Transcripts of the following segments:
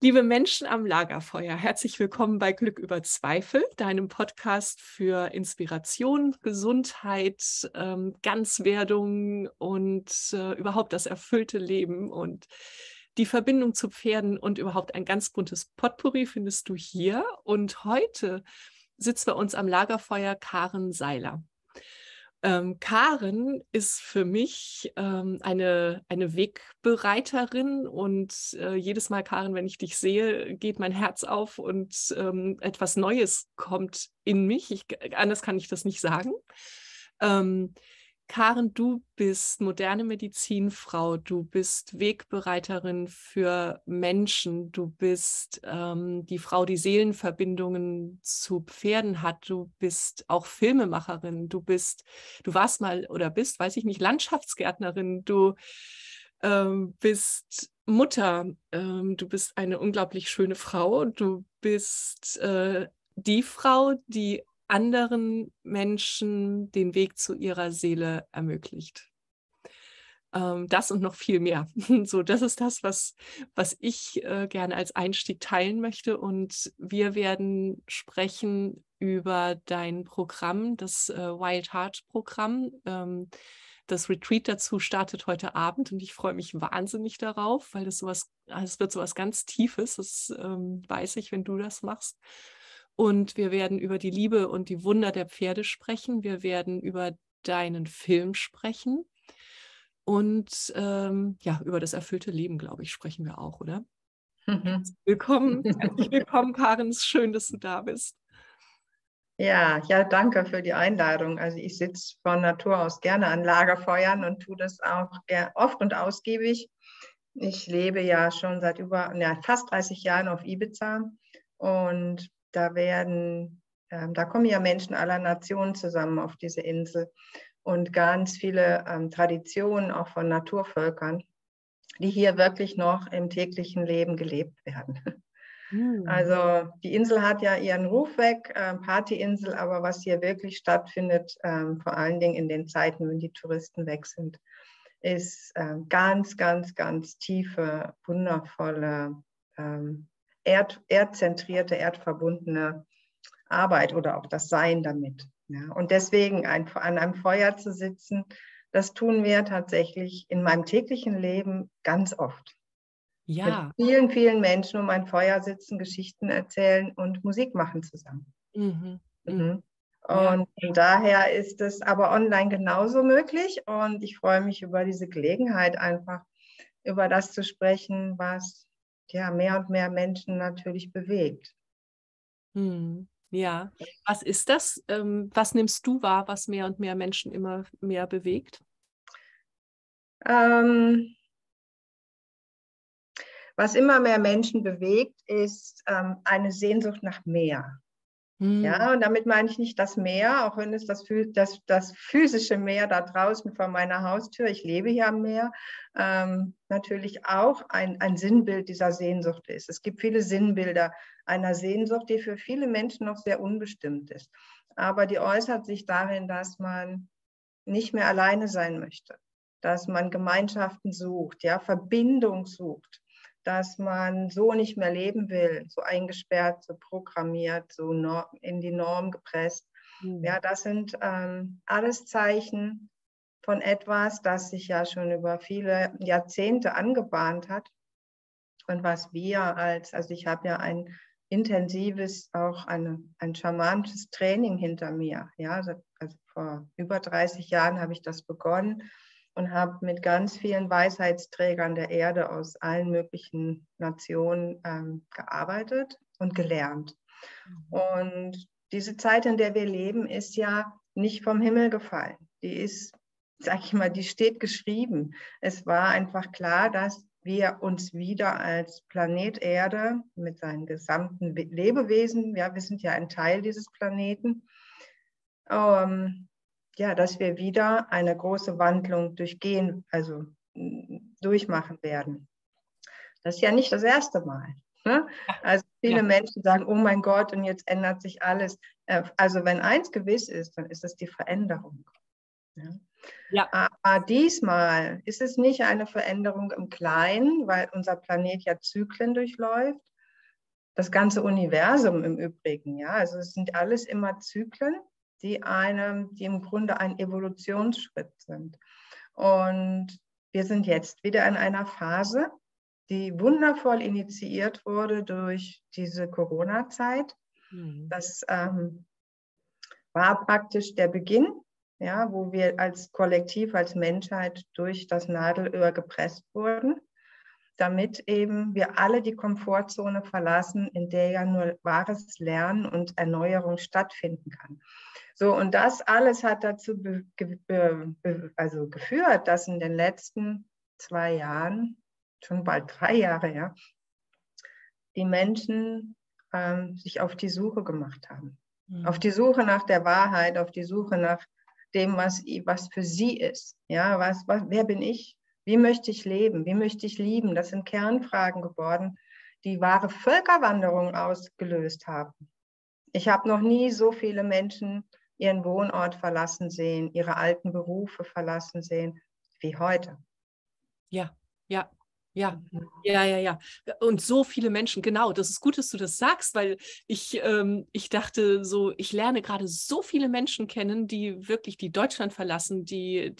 Liebe Menschen am Lagerfeuer, herzlich willkommen bei Glück über Zweifel, deinem Podcast für Inspiration, Gesundheit, Ganzwerdung und überhaupt das erfüllte Leben und die Verbindung zu Pferden und überhaupt ein ganz buntes Potpourri findest du hier. Und heute sitzt bei uns am Lagerfeuer Karen Seiler. Karen ist für mich eine Wegbereiterin und jedes Mal, Karen, wenn ich dich sehe, geht mein Herz auf und etwas Neues kommt in mich. Anders kann ich das nicht sagen. Ähm, Karen, du bist moderne Medizinfrau, du bist Wegbereiterin für Menschen, du bist die Frau, die Seelenverbindungen zu Pferden hat, du bist auch Filmemacherin, du warst mal oder bist, weiß ich nicht, Landschaftsgärtnerin, du bist Mutter, du bist eine unglaublich schöne Frau, du bist die Frau, die anderen Menschen den Weg zu ihrer Seele ermöglicht. Das und noch viel mehr. So, das ist das, was ich gerne als Einstieg teilen möchte. Und wir werden sprechen über dein Programm, das Wild Heart Programm. Das Retreat dazu startet heute Abend und ich freue mich wahnsinnig darauf, weil es wird sowas ganz Tiefes, das weiß ich, wenn du das machst. Und wir werden über die Liebe und die Wunder der Pferde sprechen. Wir werden über deinen Film sprechen. Und ja, über das erfüllte Leben, glaube ich, sprechen wir auch, oder? Herzlich willkommen, Karen. Es ist schön, dass du da bist. Ja, danke für die Einladung. Also ich sitze von Natur aus gerne an Lagerfeuern und tue das auch oft und ausgiebig. Ich lebe ja schon seit fast 30 Jahren auf Ibiza und da kommen ja Menschen aller Nationen zusammen auf diese Insel und ganz viele Traditionen auch von Naturvölkern, die hier wirklich noch im täglichen Leben gelebt werden. Also die Insel hat ja ihren Ruf weg, Partyinsel, aber was hier wirklich stattfindet, vor allen Dingen in den Zeiten, wenn die Touristen weg sind, ist ganz, ganz, ganz tiefe, wundervolle, erdzentrierte, erdverbundene Arbeit oder auch das Sein damit. Ja. Und deswegen an einem Feuer zu sitzen, das tun wir tatsächlich in meinem täglichen Leben ganz oft. Ja. Mit vielen, vielen Menschen um ein Feuer sitzen, Geschichten erzählen und Musik machen zusammen. Mhm. Mhm. Ja. Und von daher ist es aber online genauso möglich. Und ich freue mich über diese Gelegenheit, einfach über das zu sprechen, was ja mehr und mehr Menschen natürlich bewegt. Ja. Was ist das? Was nimmst du wahr, was mehr und mehr Menschen immer mehr bewegt? Was immer mehr Menschen bewegt, ist eine Sehnsucht nach mehr. Ja, und damit meine ich nicht das Meer, auch wenn es das physische Meer da draußen vor meiner Haustür, ich lebe hier am Meer, natürlich auch ein Sinnbild dieser Sehnsucht ist. Es gibt viele Sinnbilder einer Sehnsucht, die für viele Menschen noch sehr unbestimmt ist. Aber die äußert sich darin, dass man nicht mehr alleine sein möchte, dass man Gemeinschaften sucht, ja, Verbindung sucht, dass man so nicht mehr leben will, so eingesperrt, so programmiert, so in die Norm gepresst. Ja, das sind alles Zeichen von etwas, das sich ja schon über viele Jahrzehnte angebahnt hat und was also ich habe ja ein intensives, auch ein schamanisches Training hinter mir. Ja, also vor über 30 Jahren habe ich das begonnen und habe mit ganz vielen Weisheitsträgern der Erde aus allen möglichen Nationen gearbeitet und gelernt. Und diese Zeit, in der wir leben, ist ja nicht vom Himmel gefallen. Die ist, sag ich mal, die steht geschrieben. Es war einfach klar, dass wir uns wieder als Planet Erde mit seinen gesamten Lebewesen, ja, wir sind ja ein Teil dieses Planeten, ja, dass wir wieder eine große Wandlung durchmachen werden. Das ist ja nicht das erste Mal. Ne? Also viele Menschen sagen, oh mein Gott, und jetzt ändert sich alles. Also wenn eins gewiss ist, dann ist es die Veränderung. Ja? Ja. diesmal ist es nicht eine Veränderung im Kleinen, weil unser Planet ja Zyklen durchläuft. Das ganze Universum im Übrigen, ja. Also es sind alles immer Zyklen, die im Grunde ein Evolutionsschritt sind. Und wir sind jetzt wieder in einer Phase, die wundervoll initiiert wurde durch diese Corona-Zeit. Das war praktisch der Beginn, ja, wo wir als Kollektiv, als Menschheit durch das Nadelöhr gepresst wurden, damit eben wir alle die Komfortzone verlassen, in der ja nur wahres Lernen und Erneuerung stattfinden kann. So, und das alles hat dazu geführt, dass in den letzten 2 Jahren, schon bald 3 Jahre, ja, die Menschen sich auf die Suche gemacht haben. Auf die Suche nach der Wahrheit, auf die Suche nach dem, was für sie ist. Ja, wer bin ich? Wie möchte ich leben? Wie möchte ich lieben? Das sind Kernfragen geworden, die wahre Völkerwanderung ausgelöst haben. Ich habe noch nie so viele Menschen ihren Wohnort verlassen sehen, ihre alten Berufe verlassen sehen, wie heute. Ja, ja. Ja, ja, ja, ja. Und so viele Menschen, genau, das ist gut, dass du das sagst, weil ich dachte so, ich lerne gerade so viele Menschen kennen, die wirklich die Deutschland verlassen, die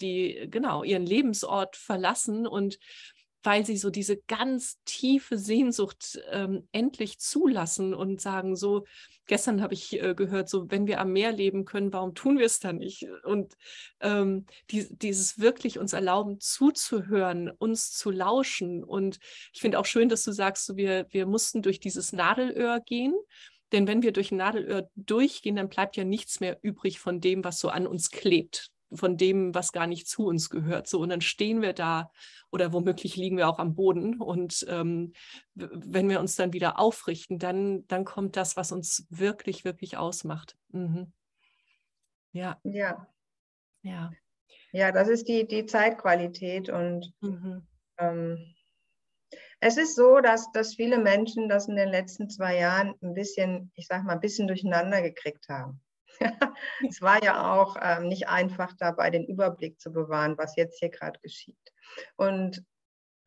genau ihren Lebensort verlassen und weil sie so diese ganz tiefe Sehnsucht endlich zulassen und sagen so, gestern habe ich gehört, so wenn wir am Meer leben können, warum tun wir es dann nicht? Und dieses wirklich uns erlauben zuzuhören, uns zu lauschen. Und ich finde auch schön, dass du sagst, so, wir mussten durch dieses Nadelöhr gehen. Denn wenn wir durch ein Nadelöhr durchgehen, dann bleibt ja nichts mehr übrig von dem, was so an uns klebt, von dem, was gar nicht zu uns gehört. So, und dann stehen wir da oder womöglich liegen wir auch am Boden. Und wenn wir uns dann wieder aufrichten, dann kommt das, was uns wirklich, wirklich ausmacht. Mhm. Ja. Ja. Ja. Ja, das ist die Zeitqualität. Und es ist so, dass viele Menschen das in den letzten 2 Jahren ein bisschen, ich sag mal, ein bisschen durcheinander gekriegt haben. Es war ja auch nicht einfach, dabei den Überblick zu bewahren, was jetzt hier gerade geschieht. Und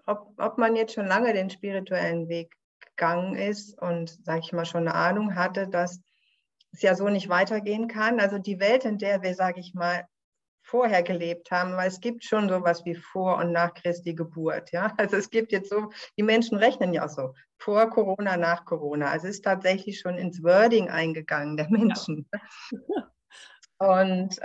ob man jetzt schon lange den spirituellen Weg gegangen ist und, sage ich mal, schon eine Ahnung hatte, dass es ja so nicht weitergehen kann. Also die Welt, in der wir, sage ich mal, vorher gelebt haben, weil es gibt schon sowas wie vor und nach Christi Geburt. Ja? Also es gibt jetzt so, die Menschen rechnen ja so, vor Corona, nach Corona. Also es ist tatsächlich schon ins Wording eingegangen der Menschen. Ja. Und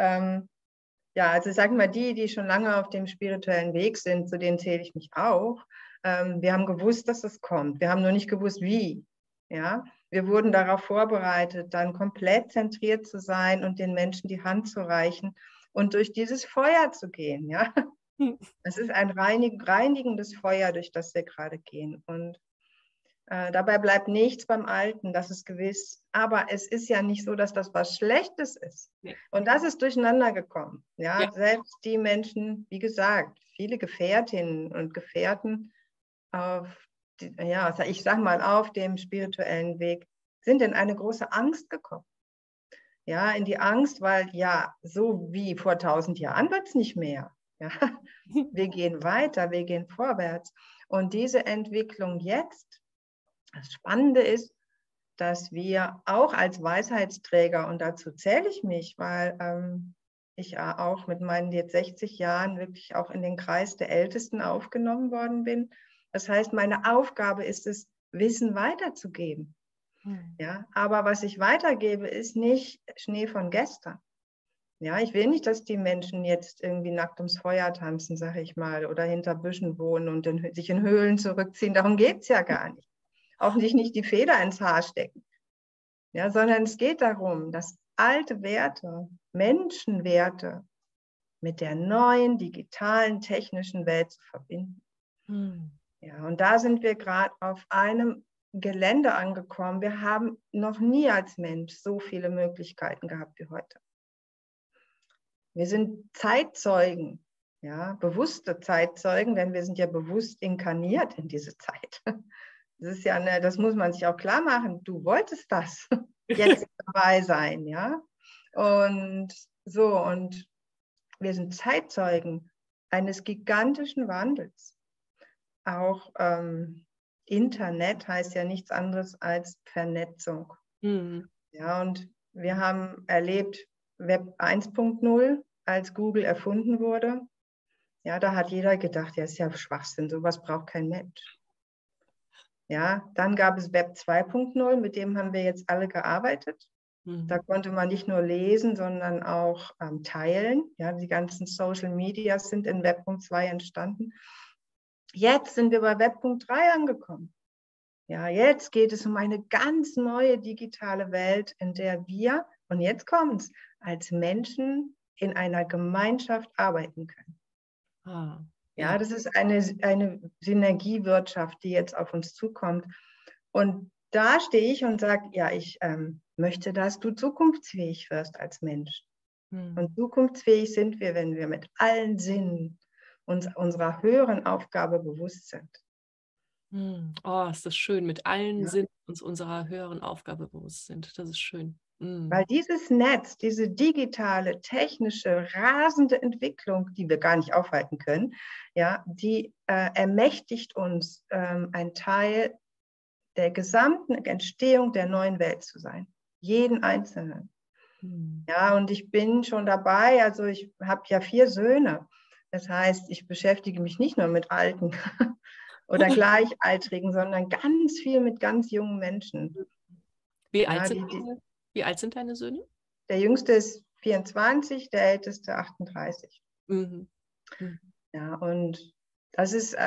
ja, also sagen wir mal, die schon lange auf dem spirituellen Weg sind, zu denen zähle ich mich auch. Wir haben gewusst, dass es kommt. Wir haben nur nicht gewusst, wie. Ja? Wir wurden darauf vorbereitet, dann komplett zentriert zu sein und den Menschen die Hand zu reichen und durch dieses Feuer zu gehen. Ja? Es ist ein reinigendes Feuer, durch das wir gerade gehen. Und dabei bleibt nichts beim Alten, das ist gewiss. Aber es ist ja nicht so, dass das was Schlechtes ist. Nee. Und das ist durcheinander gekommen. Ja? Ja. Selbst die Menschen, wie gesagt, viele Gefährtinnen und Gefährten ich sag mal, auf dem spirituellen Weg sind in eine große Angst gekommen. Ja, in die Angst, weil ja, so wie vor 1000 Jahren wird es nicht mehr. Ja? Wir gehen weiter, wir gehen vorwärts. Und diese Entwicklung jetzt, das Spannende ist, dass wir auch als Weisheitsträger, und dazu zähle ich mich, weil ich auch mit meinen jetzt 60 Jahren wirklich auch in den Kreis der Ältesten aufgenommen worden bin. Das heißt, meine Aufgabe ist es, Wissen weiterzugeben. Ja, aber was ich weitergebe, ist nicht Schnee von gestern. Ja, ich will nicht, dass die Menschen jetzt irgendwie nackt ums Feuer tanzen, sage ich mal, oder hinter Büschen wohnen und sich in Höhlen zurückziehen. Darum geht es ja gar nicht. Auch nicht die Feder ins Haar stecken. Ja, sondern es geht darum, dass alte Werte, Menschenwerte mit der neuen digitalen, technischen Welt zu verbinden. Ja, und da sind wir gerade auf einem Gelände angekommen. Wir haben noch nie als Mensch so viele Möglichkeiten gehabt wie heute. Wir sind Zeitzeugen, ja, bewusste Zeitzeugen, denn wir sind ja bewusst inkarniert in diese Zeit. Das ist ja das muss man sich auch klar machen. Du wolltest das jetzt dabei sein, ja. Und so, und wir sind Zeitzeugen eines gigantischen Wandels. Auch Internet heißt ja nichts anderes als Vernetzung. Ja, und wir haben erlebt, Web 1.0, als Google erfunden wurde. Ja, da hat jeder gedacht, ja, ist ja Schwachsinn, sowas braucht kein Mensch. Ja, dann gab es Web 2.0, mit dem haben wir jetzt alle gearbeitet. Da konnte man nicht nur lesen, sondern auch teilen. Ja, die ganzen Social Media sind in Web.2 entstanden. Jetzt sind wir bei Web.3 angekommen. Ja, jetzt geht es um eine ganz neue digitale Welt, in der wir, und jetzt kommt's, als Menschen in einer Gemeinschaft arbeiten können. Ja, das ist eine Synergiewirtschaft, die jetzt auf uns zukommt. Und da stehe ich und sage, ja, ich möchte, dass du zukunftsfähig wirst als Mensch. Und zukunftsfähig sind wir, wenn wir mit allen Sinnen uns unserer höheren Aufgabe bewusst sind. Oh, ist das schön, mit allen Sinnen uns unserer höheren Aufgabe bewusst sind. Das ist schön. Weil dieses Netz, diese digitale, technische, rasende Entwicklung, die wir gar nicht aufhalten können, ja, die ermächtigt uns, ein Teil der gesamten Entstehung der neuen Welt zu sein. Jeden Einzelnen. Ja, und ich bin schon dabei, also ich habe ja 4 Söhne. Das heißt, ich beschäftige mich nicht nur mit Alten oder Gleichaltrigen, sondern ganz viel mit ganz jungen Menschen. Wie alt sind deine Söhne? Der Jüngste ist 24, der Älteste 38. Ja, und das ist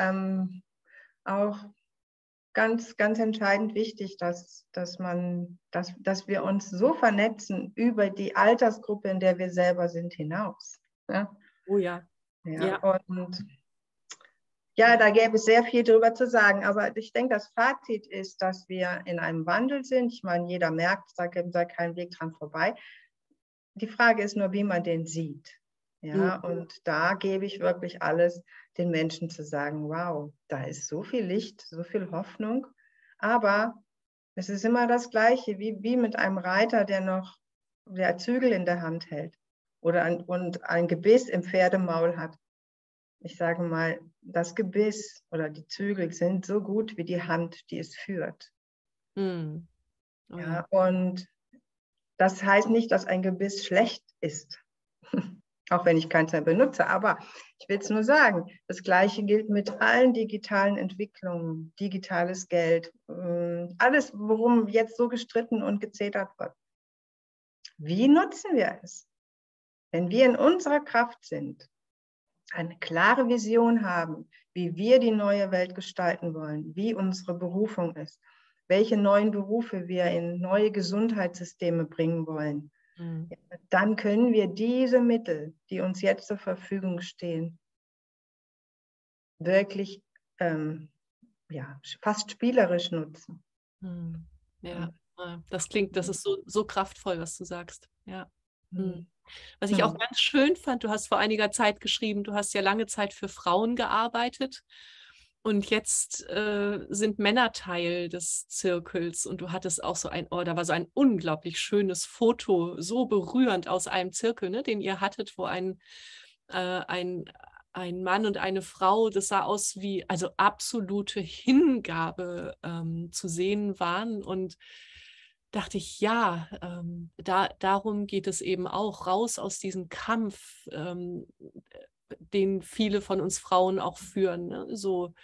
auch ganz, ganz entscheidend wichtig, dass wir uns so vernetzen über die Altersgruppe, in der wir selber sind, hinaus. Ja? Oh ja. Und ja, da gäbe es sehr viel drüber zu sagen, aber ich denke, das Fazit ist, dass wir in einem Wandel sind. Ich meine, jeder merkt, da gibt es keinen Weg dran vorbei. Die Frage ist nur, wie man den sieht. Ja, und da gebe ich wirklich alles, den Menschen zu sagen, wow, da ist so viel Licht, so viel Hoffnung, aber es ist immer das Gleiche, wie mit einem Reiter, der Zügel in der Hand hält oder ein Gebiss im Pferdemaul hat. Ich sage mal, das Gebiss oder die Zügel sind so gut wie die Hand, die es führt. Ja, und das heißt nicht, dass ein Gebiss schlecht ist, auch wenn ich keins mehr benutze, aber ich will es nur sagen, das Gleiche gilt mit allen digitalen Entwicklungen, digitales Geld, alles, worum jetzt so gestritten und gezetert wird. Wie nutzen wir es? Wenn wir in unserer Kraft sind, eine klare Vision haben, wie wir die neue Welt gestalten wollen, wie unsere Berufung ist, welche neuen Berufe wir in neue Gesundheitssysteme bringen wollen, dann können wir diese Mittel, die uns jetzt zur Verfügung stehen, wirklich fast spielerisch nutzen. Ja, das ist so kraftvoll, was du sagst. Ja. Was ich auch ganz schön fand, du hast vor einiger Zeit geschrieben, du hast ja lange Zeit für Frauen gearbeitet und jetzt sind Männer Teil des Zirkels und du hattest auch da war so ein unglaublich schönes Foto, so berührend aus einem Zirkel, ne, den ihr hattet, wo ein Mann und eine Frau, das sah aus wie, also absolute Hingabe zu sehen waren und dachte ich, ja, darum geht es eben auch, raus aus diesem Kampf, den viele von uns Frauen auch führen, ne? So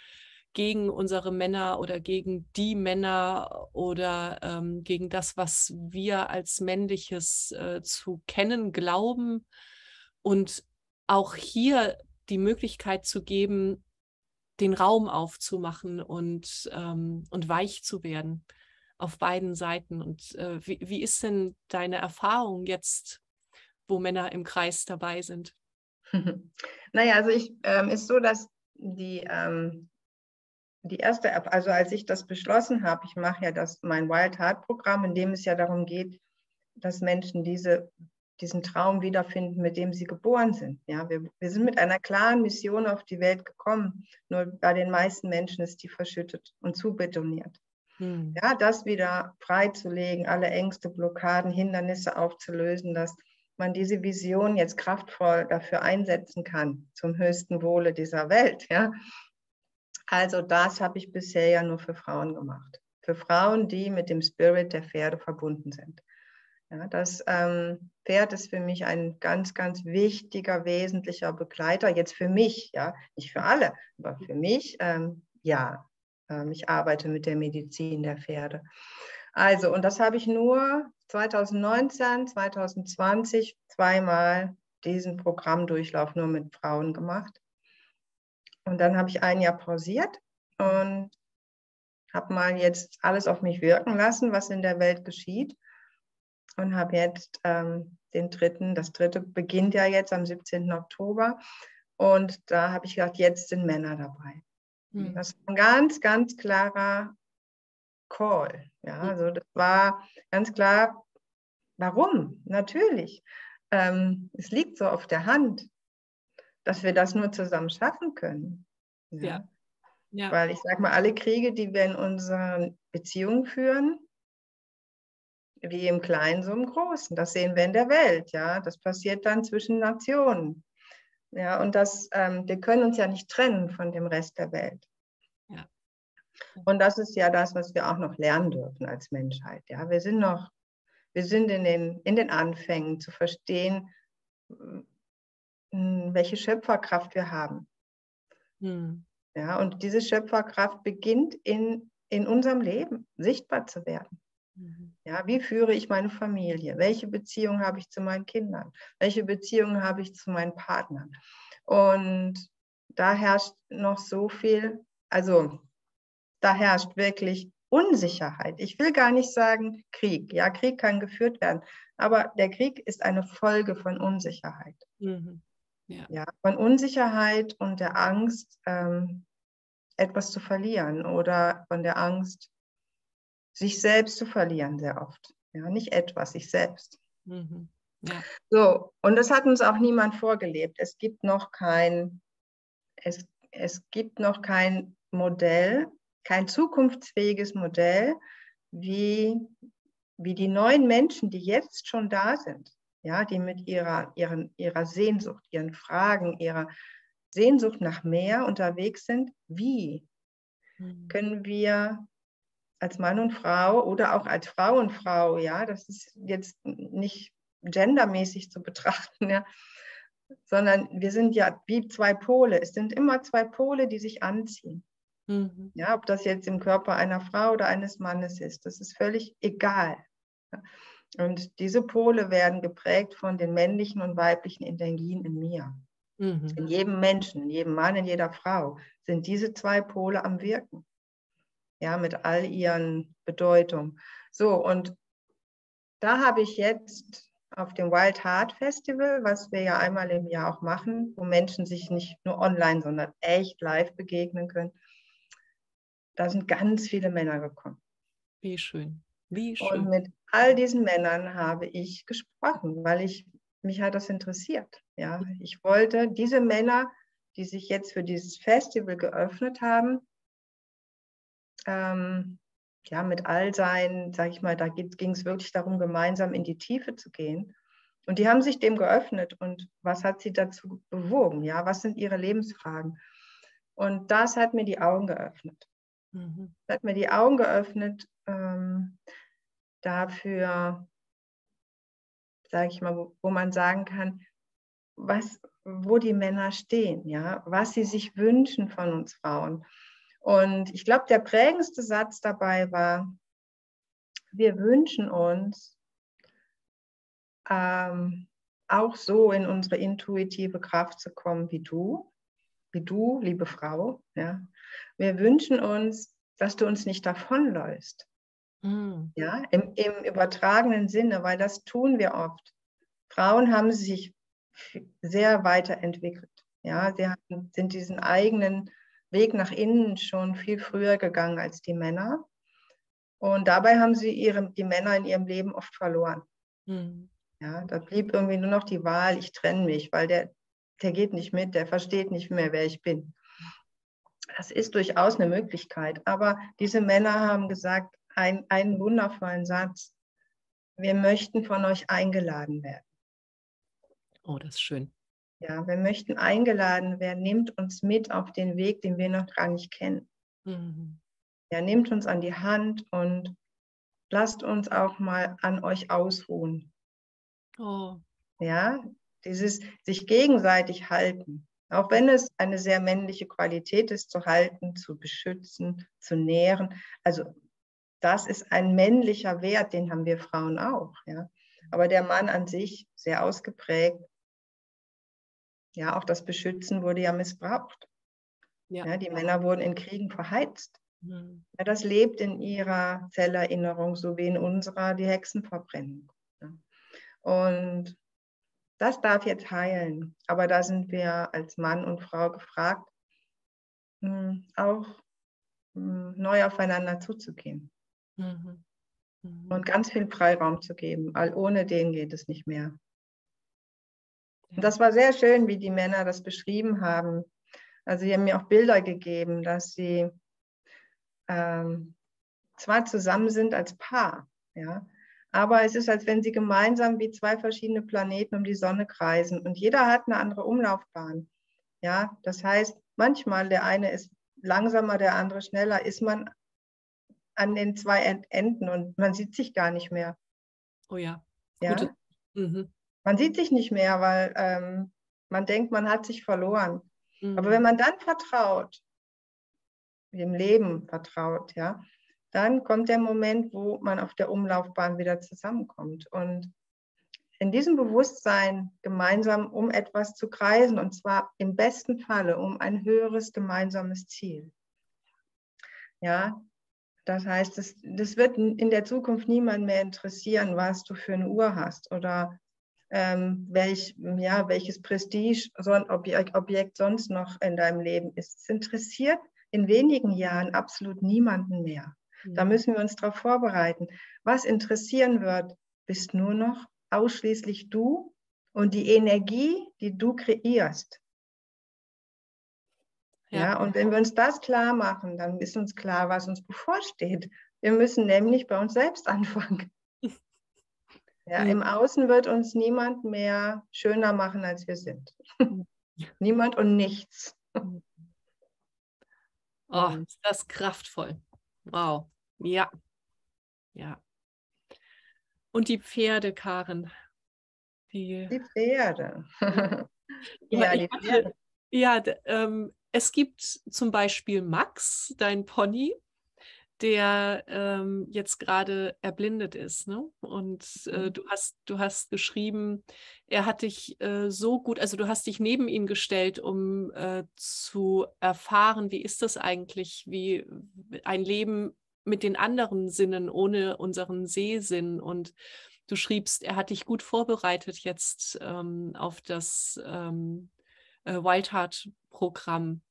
gegen unsere Männer oder gegen die Männer oder gegen das, was wir als Männliches zu kennen glauben und auch hier die Möglichkeit zu geben, den Raum aufzumachen und weich zu werden auf beiden Seiten. Und wie ist denn deine Erfahrung jetzt, wo Männer im Kreis dabei sind? Naja, also ist so, dass die erste, also als ich das beschlossen habe, ich mache ja mein Wild Heart Programm, in dem es ja darum geht, dass Menschen diesen Traum wiederfinden, mit dem sie geboren sind. Ja, wir sind mit einer klaren Mission auf die Welt gekommen, nur bei den meisten Menschen ist die verschüttet und zubetoniert. Ja, das wieder freizulegen, alle Ängste, Blockaden, Hindernisse aufzulösen, dass man diese Vision jetzt kraftvoll dafür einsetzen kann, zum höchsten Wohle dieser Welt. Ja? Also das habe ich bisher ja nur für Frauen gemacht. Für Frauen, die mit dem Spirit der Pferde verbunden sind. Ja, das Pferd ist für mich ein ganz, ganz wichtiger, wesentlicher Begleiter. Jetzt für mich, ja, nicht für alle, aber für mich, ja. Ich arbeite mit der Medizin der Pferde. Also, und das habe ich nur 2019, 2020 zweimal diesen Programmdurchlauf nur mit Frauen gemacht. Und dann habe ich ein Jahr pausiert und habe mal jetzt alles auf mich wirken lassen, was in der Welt geschieht. Und habe jetzt das dritte beginnt ja jetzt am 17. Oktober. Und da habe ich gedacht, jetzt sind Männer dabei. Das war ein ganz, ganz klarer Call. Ja, also das war ganz klar, warum? Natürlich. Es liegt so auf der Hand, dass wir das nur zusammen schaffen können. Ja. Ja. Weil ich sage mal, alle Kriege, die wir in unseren Beziehungen führen, wie im Kleinen, so im Großen. Das sehen wir in der Welt. Ja, das passiert dann zwischen Nationen. Ja, und wir können uns ja nicht trennen von dem Rest der Welt. Ja. Und das ist ja das, was wir auch noch lernen dürfen als Menschheit. Ja, wir sind in den Anfängen zu verstehen, welche Schöpferkraft wir haben. Ja, und diese Schöpferkraft beginnt in unserem Leben sichtbar zu werden. Ja, wie führe ich meine Familie? Welche Beziehung habe ich zu meinen Kindern? Welche Beziehung habe ich zu meinen Partnern? Und da herrscht noch so viel, also da herrscht wirklich Unsicherheit. Ich will gar nicht sagen Krieg. Ja, Krieg kann geführt werden, aber der Krieg ist eine Folge von Unsicherheit. Ja, von Unsicherheit und der Angst, etwas zu verlieren oder von der Angst, sich selbst zu verlieren sehr oft. Ja, nicht etwas, sich selbst. Ja. So, und das hat uns auch niemand vorgelebt. Es gibt noch kein Modell, kein zukunftsfähiges Modell, wie die neuen Menschen, die jetzt schon da sind, ja, die mit ihrer Sehnsucht, ihren Fragen, ihrer Sehnsucht nach mehr unterwegs sind, wie können wir als Mann und Frau oder auch als Frau und Frau, ja, das ist jetzt nicht gendermäßig zu betrachten, ja, sondern wir sind ja wie zwei Pole. Es sind immer zwei Pole, die sich anziehen. Ja, ob das jetzt im Körper einer Frau oder eines Mannes ist, das ist völlig egal. Und diese Pole werden geprägt von den männlichen und weiblichen Energien in mir. In jedem Menschen, in jedem Mann, in jeder Frau sind diese zwei Pole am Wirken. Ja, mit all ihren Bedeutungen. So, und da habe ich jetzt auf dem Wild Heart Festival, was wir ja einmal im Jahr auch machen, wo Menschen sich nicht nur online, sondern echt live begegnen können, da sind ganz viele Männer gekommen. Wie schön. Wie schön. Und mit all diesen Männern habe ich gesprochen, weil mich hat das interessiert. Ja, ich wollte diese Männer, die sich jetzt für dieses Festival geöffnet haben, ja, mit all seinen, sage ich mal, da ging es wirklich darum, gemeinsam in die Tiefe zu gehen. Und die haben sich dem geöffnet. Und was hat sie dazu bewogen? Ja, was sind ihre Lebensfragen? Und das hat mir die Augen geöffnet. Das hat mir die Augen geöffnet dafür, sage ich mal, wo man sagen kann, wo die Männer stehen, ja, was sie sich wünschen von uns Frauen. Und ich glaube, der prägendste Satz dabei war, wir wünschen uns auch so in unsere intuitive Kraft zu kommen wie du, liebe Frau. Ja. Wir wünschen uns, dass du uns nicht davonläufst. Ja, im übertragenen Sinne, weil das tun wir oft. Frauen haben sich sehr weiterentwickelt. Ja, sie sind diesen eigenen Weg nach innen schon viel früher gegangen als die Männer. Und dabei haben sie die Männer in ihrem Leben oft verloren. Ja, da blieb irgendwie nur noch die Wahl, ich trenne mich, weil der geht nicht mit, der versteht nicht mehr, wer ich bin. Das ist durchaus eine Möglichkeit. Aber diese Männer haben gesagt, einen wundervollen Satz, wir möchten von euch eingeladen werden. Oh, das ist schön. Ja, wir möchten eingeladen werden, nehmt uns mit auf den Weg, den wir noch gar nicht kennen. Mhm. Ja, nehmt uns an die Hand und lasst uns auch mal an euch ausruhen. Oh. Ja, dieses sich gegenseitig halten. Auch wenn es eine sehr männliche Qualität ist, zu halten, zu beschützen, zu nähren. Also das ist ein männlicher Wert, den haben wir Frauen auch. Ja. Aber der Mann an sich sehr ausgeprägt. Ja, auch das Beschützen wurde ja missbraucht. Ja. Ja, die Männer wurden in Kriegen verheizt. Mhm. Ja, das lebt in ihrer Zellerinnerung, so wie in unserer die Hexenverbrennung. Ja. Und das darf jetzt heilen. Aber da sind wir als Mann und Frau gefragt, auch neu aufeinander zuzugehen. Mhm. Mhm. Und ganz viel Freiraum zu geben, weil ohne den geht es nicht mehr. Ja. Und das war sehr schön, wie die Männer das beschrieben haben. Also sie haben mir auch Bilder gegeben, dass sie zwar zusammen sind als Paar, ja, aber es ist, als wenn sie gemeinsam wie zwei verschiedene Planeten um die Sonne kreisen und jeder hat eine andere Umlaufbahn. Ja, das heißt, manchmal der eine ist langsamer, der andere schneller, ist man an den zwei Enden und man sieht sich gar nicht mehr. Oh ja. Ja? Mhm. Man sieht sich nicht mehr, weil man denkt, man hat sich verloren. Mhm. Aber wenn man dann vertraut, dem Leben vertraut, ja, dann kommt der Moment, wo man auf der Umlaufbahn wieder zusammenkommt. Und in diesem Bewusstsein gemeinsam um etwas zu kreisen, und zwar im besten Falle um ein höheres gemeinsames Ziel. Ja, das heißt, das wird in der Zukunft niemand mehr interessieren, was du für eine Uhr hast oder welches Prestige so ein Objekt sonst noch in deinem Leben ist. Es interessiert in wenigen Jahren absolut niemanden mehr. Da müssen wir uns darauf vorbereiten. Was interessieren wird, bist nur noch ausschließlich du und die Energie, die du kreierst. Ja, und wenn wir uns das klar machen, dann ist uns klar, was uns bevorsteht. Wir müssen nämlich bei uns selbst anfangen. Ja, im Außen wird uns niemand mehr schöner machen, als wir sind. Niemand und nichts. Oh, ist das kraftvoll. Wow. Ja. Ja. Und die Pferde, Karin. Die Pferde. Ja, Ja, die Pferde. es gibt zum Beispiel Max, dein Pony, der jetzt gerade erblindet ist, ne? Und du hast geschrieben, er hat dich so gut, also du hast dich neben ihn gestellt, um zu erfahren, wie ist das eigentlich, wie ein Leben mit den anderen Sinnen, ohne unseren Sehsinn. Und du schriebst, er hat dich gut vorbereitet jetzt auf das Wild Heart Programm.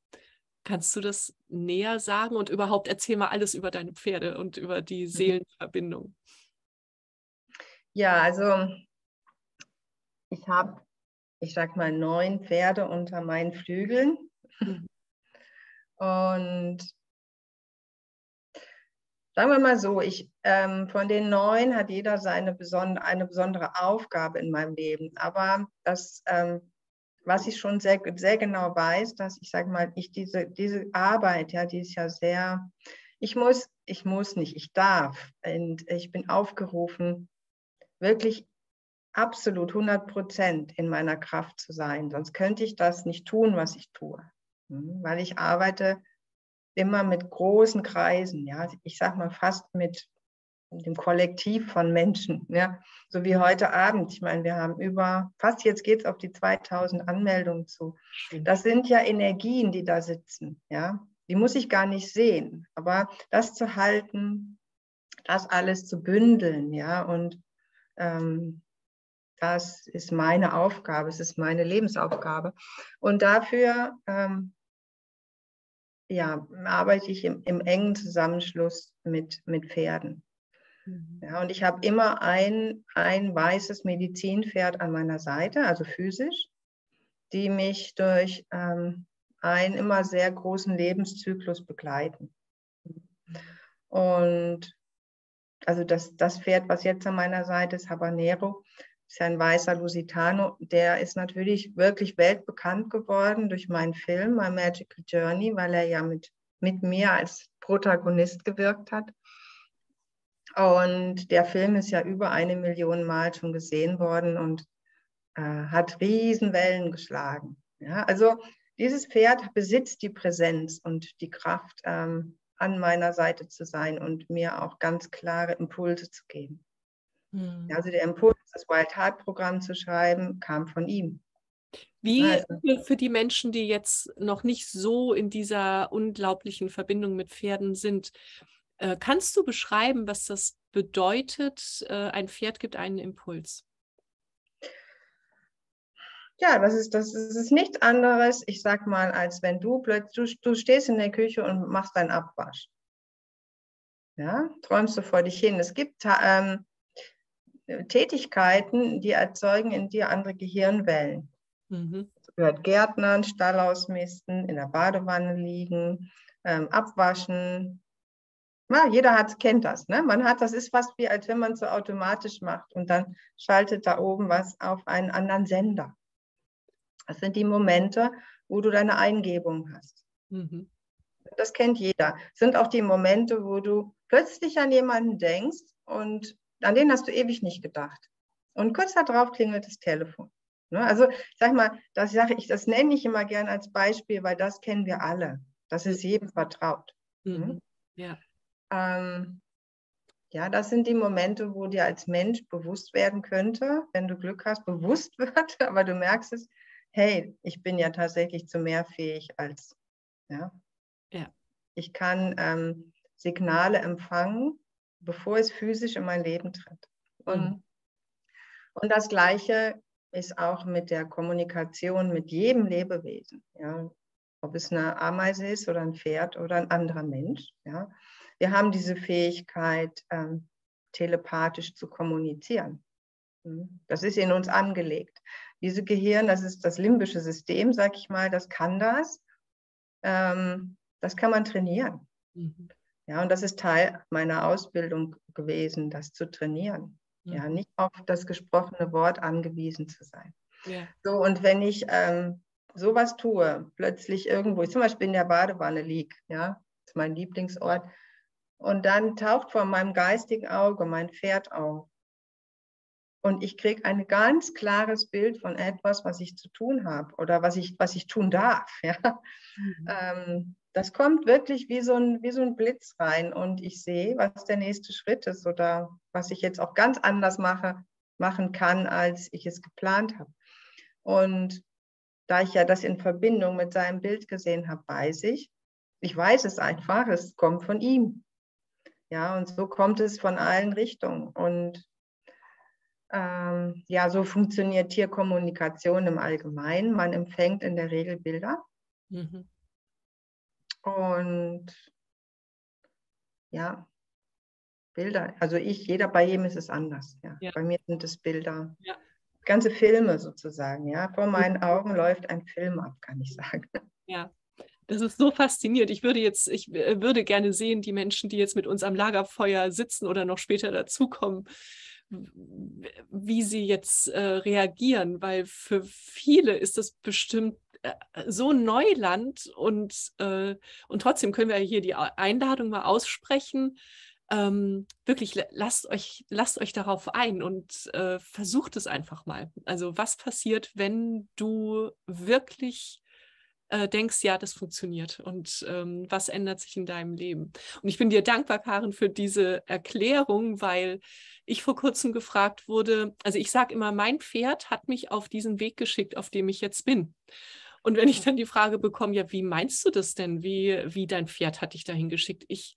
Kannst du das näher sagen und überhaupt erzähl mal alles über deine Pferde und über die Seelenverbindung? Ja, also ich habe, ich sag mal, 9 Pferde unter meinen Flügeln. Mhm. Und sagen wir mal so, von den 9 hat jeder eine besondere Aufgabe in meinem Leben. Aber das, was ich schon sehr, sehr genau weiß, dass ich sage mal, diese Arbeit, ja, die ist ja sehr, ich muss nicht, ich darf. Und ich bin aufgerufen, wirklich absolut 100% in meiner Kraft zu sein. Sonst könnte ich das nicht tun, was ich tue. Weil ich arbeite immer mit großen Kreisen, ja, ich sag mal fast mit dem Kollektiv von Menschen, ja, so wie heute Abend. Ich meine, wir haben fast jetzt geht es auf die 2000 Anmeldungen zu. Das sind ja Energien, die da sitzen, ja, die muss ich gar nicht sehen, aber das zu halten, das alles zu bündeln, ja, und das ist meine Aufgabe, es ist meine Lebensaufgabe. Und dafür arbeite ich im engen Zusammenschluss mit Pferden. Ja, und ich habe immer ein weißes Medizinpferd an meiner Seite, also physisch, die mich durch einen immer sehr großen Lebenszyklus begleiten. Und also das Pferd, was jetzt an meiner Seite ist, Habanero, ist ja ein weißer Lusitano, der ist natürlich wirklich weltbekannt geworden durch meinen Film, My Magical Journey, weil er ja mit mir als Protagonist gewirkt hat. Und der Film ist ja über 1 Million Mal schon gesehen worden und hat Riesenwellen geschlagen. Ja, also dieses Pferd besitzt die Präsenz und die Kraft, an meiner Seite zu sein und mir auch ganz klare Impulse zu geben. Also der Impuls, das Wild Heart Programm zu schreiben, kam von ihm. Wie für die Menschen, die jetzt noch nicht so in dieser unglaublichen Verbindung mit Pferden sind, kannst du beschreiben, was das bedeutet, ein Pferd gibt einen Impuls? Ja, das ist nichts anderes, ich sag mal, als wenn du stehst in der Küche und machst deinen Abwasch. Ja, träumst du vor dich hin. Es gibt Tätigkeiten, die erzeugen in dir andere Gehirnwellen. Das gehört Gärtnern, Stall ausmisten, in der Badewanne liegen, abwaschen. Ja, jeder kennt das. Ne? Das ist fast wie, als wenn man es so automatisch macht und dann schaltet da oben was auf einen anderen Sender. Das sind die Momente, wo du deine Eingebung hast. Das kennt jeder. Das sind auch die Momente, wo du plötzlich an jemanden denkst und an den hast du ewig nicht gedacht. Und kurz darauf klingelt das Telefon. Ne? Also ich sag mal, das nenne ich immer gern als Beispiel, weil das kennen wir alle. Das ist jedem vertraut. Ja. Ja, das sind die Momente, wo dir als Mensch bewusst werden könnte, wenn du Glück hast, bewusst wird, aber du merkst es, hey, ich bin ja tatsächlich zu mehr fähig als, ja. Ich kann Signale empfangen, bevor es physisch in mein Leben tritt. Und das Gleiche ist auch mit der Kommunikation mit jedem Lebewesen. Ja. Ob es eine Ameise ist oder ein Pferd oder ein anderer Mensch. Ja. Wir haben diese Fähigkeit, telepathisch zu kommunizieren. Das ist in uns angelegt. Diese Gehirn, das ist das limbische System, sag ich mal, das kann das. Das kann man trainieren. Ja, und das ist Teil meiner Ausbildung gewesen, das zu trainieren. Ja, nicht auf das gesprochene Wort angewiesen zu sein. So, und wenn ich sowas tue, plötzlich irgendwo, ich zum Beispiel in der Badewanne liege, ja, das ist mein Lieblingsort, und dann taucht vor meinem geistigen Auge mein Pferd auf. Und ich kriege ein ganz klares Bild von etwas, was ich zu tun habe oder was ich tun darf. Ja? Das kommt wirklich wie so ein Blitz rein und ich sehe, was der nächste Schritt ist oder was ich jetzt auch ganz anders machen kann, als ich es geplant habe. Und da ich ja das in Verbindung mit seinem Bild gesehen habe, weiß ich es einfach, es kommt von ihm. Ja, und so kommt es von allen Richtungen. Und ja, so funktioniert Tierkommunikation im Allgemeinen. Man empfängt in der Regel Bilder. Und ja, Bilder. Also bei jedem ist es anders. Ja. Bei mir sind es Bilder. Ganze Filme sozusagen. Ja. Vor meinen Augen läuft ein Film ab, kann ich sagen. Ja. Das ist so faszinierend. Ich würde gerne sehen, die Menschen, die jetzt mit uns am Lagerfeuer sitzen oder noch später dazukommen, wie sie jetzt reagieren, weil für viele ist das bestimmt so Neuland und trotzdem können wir hier die Einladung mal aussprechen. Wirklich, lasst euch darauf ein und versucht es einfach mal. Also was passiert, wenn du wirklich denkst, ja, das funktioniert und was ändert sich in deinem Leben? Und ich bin dir dankbar, Karin, für diese Erklärung, weil ich vor kurzem gefragt wurde, also ich sage immer, mein Pferd hat mich auf diesen Weg geschickt, auf dem ich jetzt bin. Und wenn ich dann die Frage bekomme, ja, wie meinst du das denn? Wie dein Pferd hat dich dahin geschickt? Ich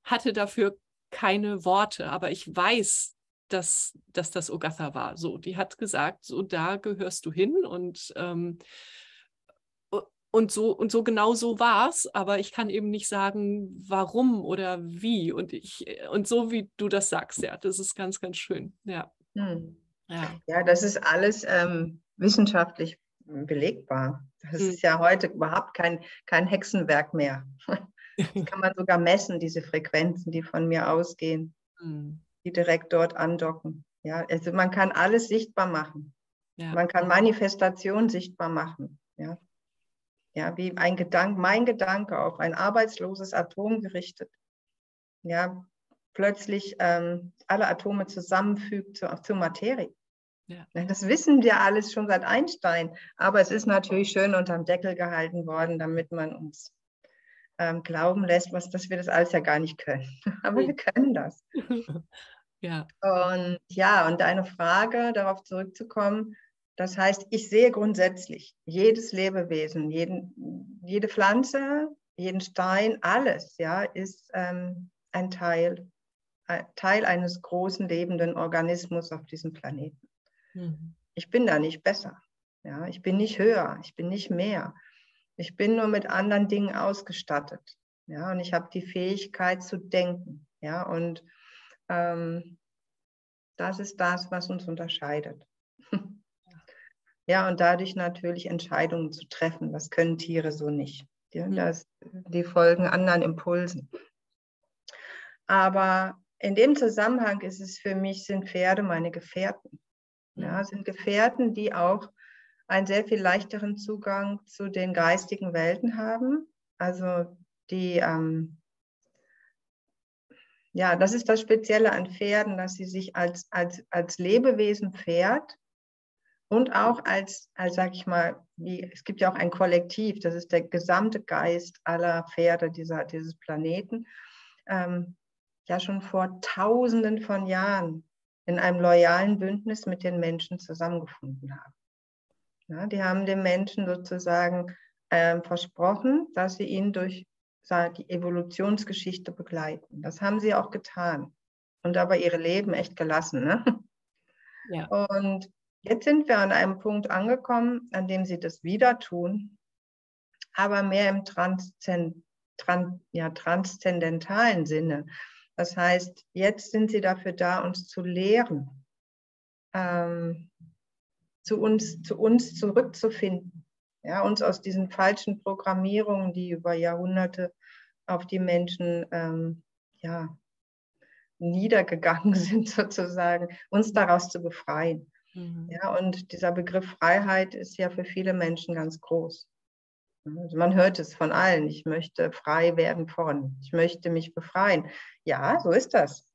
hatte dafür keine Worte, aber ich weiß, dass das Ogatha war. So, die hat gesagt, so da gehörst du hin und so genau so war es, aber ich kann eben nicht sagen, warum oder wie. Und so wie du das sagst, ja, das ist ganz, ganz schön. Ja, ja, das ist alles wissenschaftlich belegbar. Das ist ja heute überhaupt kein Hexenwerk mehr. Das kann man sogar messen, diese Frequenzen, die von mir ausgehen, die direkt dort andocken. Ja, also man kann alles sichtbar machen. Ja. Man kann Manifestation sichtbar machen. Ja, ja, wie mein Gedanke auf ein arbeitsloses Atom gerichtet. Ja, plötzlich alle Atome zusammenfügt zur Materie. Ja. Das wissen wir alles schon seit Einstein, aber es ist natürlich schön unterm Deckel gehalten worden, damit man uns glauben lässt, dass wir das alles ja gar nicht können. Aber wir können das. Ja. Und ja, und deine Frage, darauf zurückzukommen, das heißt, ich sehe grundsätzlich jedes Lebewesen, jede Pflanze, jeden Stein, alles, ja, ist ein Teil eines großen lebenden Organismus auf diesem Planeten. Mhm. Ich bin da nicht besser. Ja, ich bin nicht höher, ich bin nicht mehr. Ich bin nur mit anderen Dingen ausgestattet. Ja, und ich habe die Fähigkeit zu denken. Ja, und das ist das, was uns unterscheidet. Ja, und dadurch natürlich Entscheidungen zu treffen. Das können Tiere so nicht. Die folgen anderen Impulsen. Aber in dem Zusammenhang ist es für mich, sind Pferde meine Gefährten. Ja, sind Gefährten, die auch einen sehr viel leichteren Zugang zu den geistigen Welten haben. Also ja, das ist das Spezielle an Pferden, dass sie sich als Lebewesen Pferd und auch sag ich mal, es gibt ja auch ein Kollektiv, das ist der gesamte Geist aller Pferde dieses Planeten, ja schon vor Tausenden von Jahren in einem loyalen Bündnis mit den Menschen zusammengefunden haben. Ja, die haben den Menschen sozusagen versprochen, dass sie ihn durch die Evolutionsgeschichte begleiten. Das haben sie auch getan und dabei ihre Leben echt gelassen. Ne? Ja. Und jetzt sind wir an einem Punkt angekommen, an dem sie das wieder tun, aber mehr im transzendentalen Sinne. Das heißt, jetzt sind sie dafür da, uns zu lehren, zu uns zurückzufinden, ja, uns aus diesen falschen Programmierungen, die über Jahrhunderte auf die Menschen ja, niedergegangen sind, sozusagen, uns daraus zu befreien. Mhm. Ja, und dieser Begriff Freiheit ist ja für viele Menschen ganz groß. Also man hört es von allen, ich möchte frei werden von, ich möchte mich befreien. Ja, so ist das.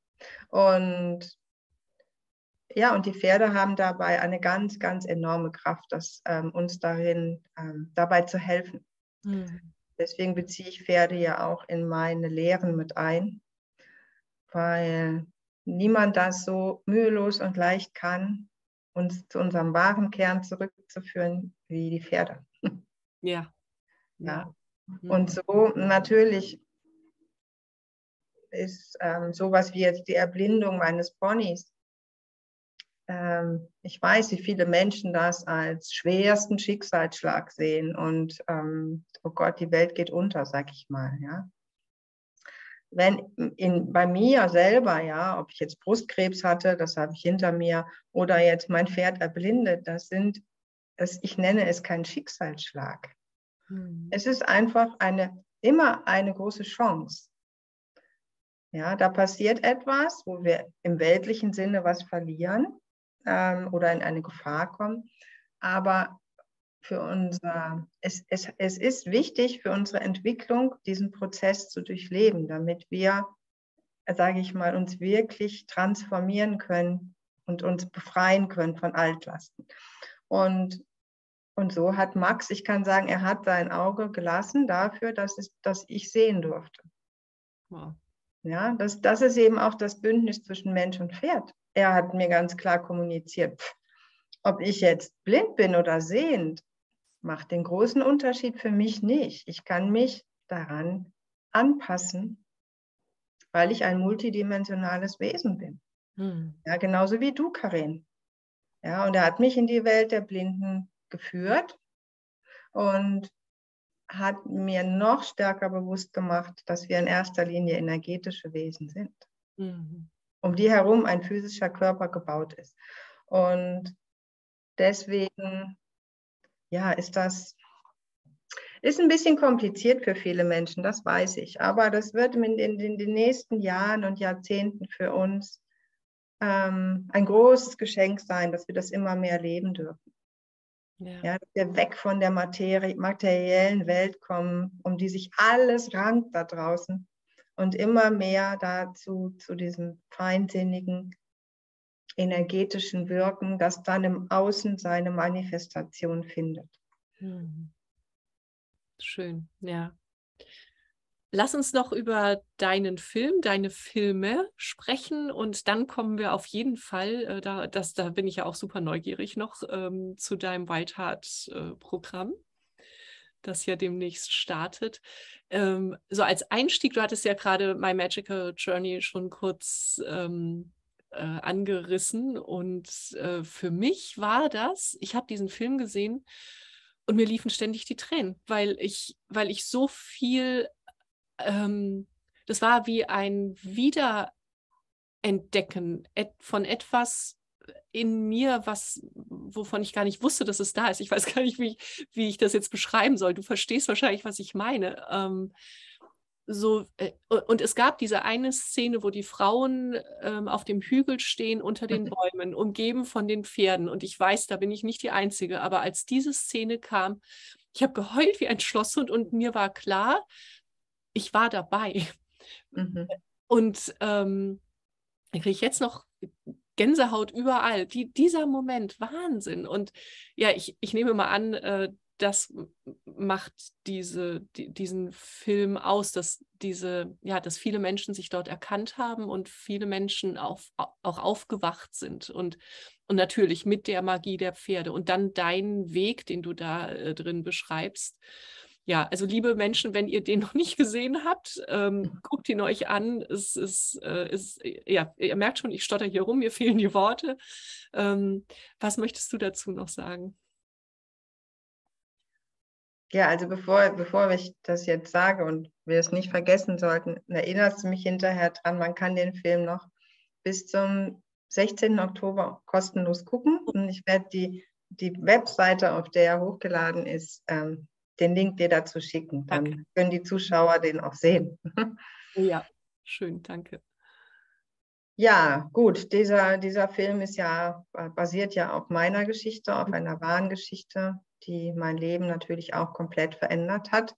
Und ja, und die Pferde haben dabei eine ganz, ganz enorme Kraft, uns dabei zu helfen. Mhm. Deswegen beziehe ich Pferde ja auch in meine Lehren mit ein, weil niemand das so mühelos und leicht kann, uns zu unserem wahren Kern zurückzuführen wie die Pferde. Ja. Ja. Und so natürlich ist sowas wie jetzt die Erblindung meines Ponys. Ich weiß, wie viele Menschen das als schwersten Schicksalsschlag sehen und oh Gott, die Welt geht unter, sag ich mal. Ja. Bei mir selber, ja, ob ich jetzt Brustkrebs hatte, das habe ich hinter mir, oder jetzt mein Pferd erblindet, ich nenne es keinen Schicksalsschlag. Es ist einfach immer eine große Chance. Ja, da passiert etwas, wo wir im weltlichen Sinne was verlieren oder in eine Gefahr kommen. Aber es ist wichtig für unsere Entwicklung, diesen Prozess zu durchleben, damit wir, sage ich mal, uns wirklich transformieren können und uns befreien können von Altlasten. Und so hat Max, ich kann sagen, er hat sein Auge gelassen dafür, dass ich sehen durfte. Wow. Ja, das ist eben auch das Bündnis zwischen Mensch und Pferd. Er hat mir ganz klar kommuniziert, ob ich jetzt blind bin oder sehend, macht den großen Unterschied für mich nicht. Ich kann mich daran anpassen, weil ich ein multidimensionales Wesen bin. Ja, genauso wie du, Karin. Ja, und er hat mich in die Welt der Blinden geführt und hat mir noch stärker bewusst gemacht, dass wir in erster Linie energetische Wesen sind. Um die herum ein physischer Körper gebaut ist. Und deswegen, ja, ist ein bisschen kompliziert für viele Menschen, das weiß ich. Aber das wird in den nächsten Jahren und Jahrzehnten für uns ein großes Geschenk sein, dass wir das immer mehr leben dürfen. Ja, dass wir weg von der materiellen Welt kommen, um die sich alles rankt da draußen und immer mehr dazu zu diesem feinsinnigen, energetischen Wirken, das dann im Außen seine Manifestation findet. Schön, ja. Lass uns noch über deinen Film, deine Filme sprechen und dann kommen wir auf jeden Fall, da bin ich ja auch super neugierig noch, zu deinem Wild Heart Programm, das ja demnächst startet. So als Einstieg, du hattest ja gerade My Magical Journey schon kurz angerissen und für mich war das, ich habe diesen Film gesehen und mir liefen ständig die Tränen, weil ich so viel das war wie ein Wiederentdecken von etwas in mir, wovon ich gar nicht wusste, dass es da ist. Ich weiß gar nicht, wie ich das jetzt beschreiben soll. Du verstehst wahrscheinlich, was ich meine. Und es gab diese eine Szene, wo die Frauen auf dem Hügel stehen unter den Bäumen, umgeben von den Pferden. Und ich weiß, da bin ich nicht die Einzige. Aber als diese Szene kam, ich habe geheult wie ein Schlosshund und mir war klar, ich war dabei. Und dann kriege ich jetzt noch Gänsehaut überall. Dieser Moment, Wahnsinn. Und ja, ich nehme mal an, das macht diesen Film aus, dass viele Menschen sich dort erkannt haben und viele Menschen auch aufgewacht sind. Und natürlich mit der Magie der Pferde. Und dann dein Weg, den du da drin beschreibst. Ja, also liebe Menschen, wenn ihr den noch nicht gesehen habt, guckt ihn euch an. Ja, ihr merkt schon, ich stotter hier rum, mir fehlen die Worte. Was möchtest du dazu noch sagen? Ja, also bevor ich das jetzt sage und wir es nicht vergessen sollten, erinnerst du mich hinterher dran, man kann den Film noch bis zum 16. Oktober kostenlos gucken. Und ich werde die Webseite, auf der er hochgeladen ist, den Link dir dazu schicken. Dann können die Zuschauer den auch sehen. Ja, schön, danke. Ja, gut, dieser Film basiert ja auf meiner Geschichte, auf einer wahren Geschichte, die mein Leben natürlich auch komplett verändert hat.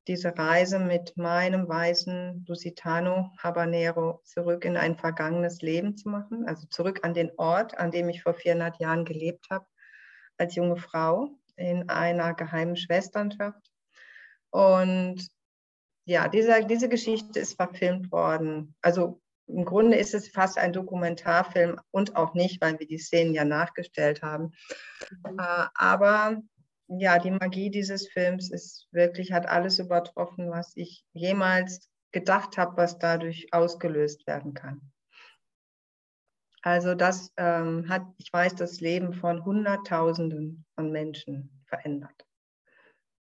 Diese Reise mit meinem weißen Lusitano Habanero zurück in ein vergangenes Leben zu machen, also zurück an den Ort, an dem ich vor 400 Jahren gelebt habe, als junge Frau in einer geheimen Schwesternschaft. Und ja, diese Geschichte ist verfilmt worden. Also im Grunde ist es fast ein Dokumentarfilm und auch nicht, weil wir die Szenen ja nachgestellt haben. Aber ja, die Magie dieses Films hat alles übertroffen, was ich jemals gedacht habe, was dadurch ausgelöst werden kann. Also ich weiß, das Leben von Hunderttausenden von Menschen verändert.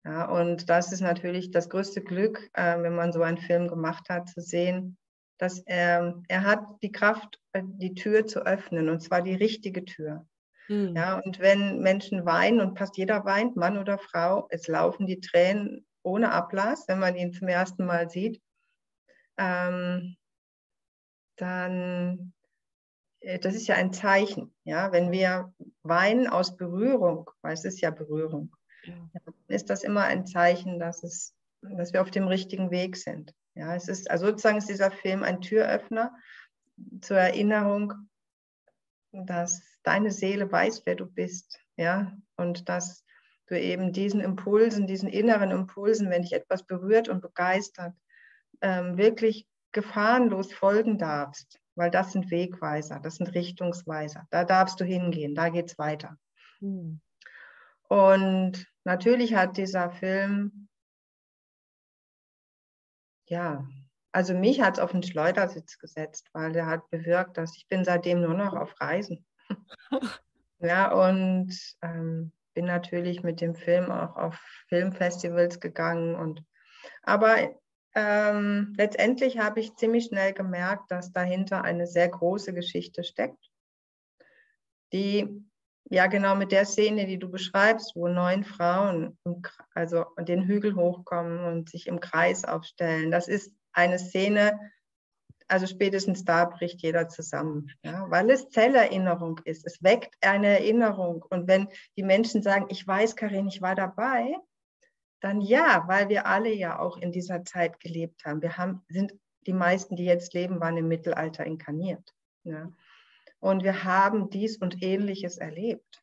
Ja, und das ist natürlich das größte Glück, wenn man so einen Film gemacht hat, zu sehen, dass er hat die Kraft, die Tür zu öffnen, und zwar die richtige Tür. Ja, und wenn Menschen weinen, und fast jeder weint, Mann oder Frau, es laufen die Tränen ohne Ablass, wenn man ihn zum ersten Mal sieht, dann das ist ja ein Zeichen. Ja? Wenn wir weinen aus Berührung, weil es ist ja Berührung, ist das immer ein Zeichen, dass wir auf dem richtigen Weg sind. Ja? Also sozusagen ist dieser Film ein Türöffner zur Erinnerung, dass deine Seele weiß, wer du bist, ja, und dass du eben diesen inneren Impulsen, wenn dich etwas berührt und begeistert, wirklich gefahrenlos folgen darfst, weil das sind Wegweiser, das sind Richtungsweiser, da darfst du hingehen, da geht's weiter. Und natürlich hat dieser Film, ja, also mich hat es auf den Schleudersitz gesetzt, weil der hat bewirkt, dass ich bin seitdem nur noch auf Reisen. Ja, und bin natürlich mit dem Film auch auf Filmfestivals gegangen. Aber letztendlich habe ich ziemlich schnell gemerkt, dass dahinter eine sehr große Geschichte steckt, die ja genau mit der Szene, die du beschreibst, wo 9 Frauen den Hügel hochkommen und sich im Kreis aufstellen. Das ist eine Szene, also spätestens da bricht jeder zusammen, ja, weil es Zellerinnerung ist. Es weckt eine Erinnerung. Und wenn die Menschen sagen, ich weiß, Karin, ich war dabei, dann ja, weil wir alle ja auch in dieser Zeit gelebt haben. Die meisten, die jetzt leben, waren im Mittelalter inkarniert. Ja. Und wir haben dies und Ähnliches erlebt.